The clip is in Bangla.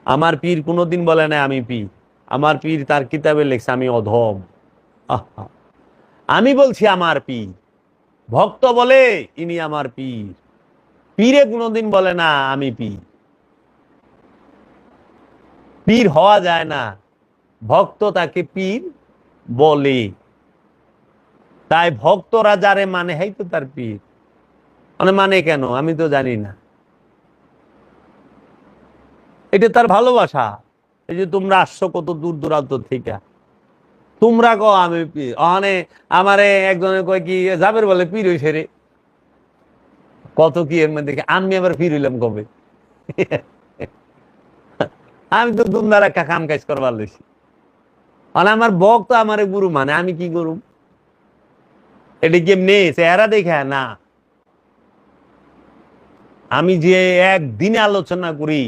আমার পীর কোনোদিন বলে না আমি পীর। আমার পীর তার কিতাবে লেখছে আমি অধম। আহা, আমি বলছি আমার পীর। ভক্ত বলে ইনি আমার পীর, পীরে কোনোদিন বলে না আমি পীর। পীর হওয়া যায় না, ভক্ত তাকে পীর বলে। তাই ভক্তরা যারে মানে হাই তো তার পীর। মানে কেন আমি তো জানি না, এটা তার ভালোবাসা। এই যে তোমরা আসছো কত দূর দূরান্ত থেকে, তোমরা কো আমি পীর, ওখানে আমারে একজনে কয় কি যাবের বলে পীর হইছে রে। কত কি এর মধ্যে, আমি আবার পীর হইলাম কবে? আমি তো দুমদার একটা কাম কাজ করবার লইছি। মানে আমার ভক্ত আমারে গুরু মানে, আমি কি করুম? এটা কেমনে চেহারা দেখা না, আমি যে একদিনে আলোচনা করি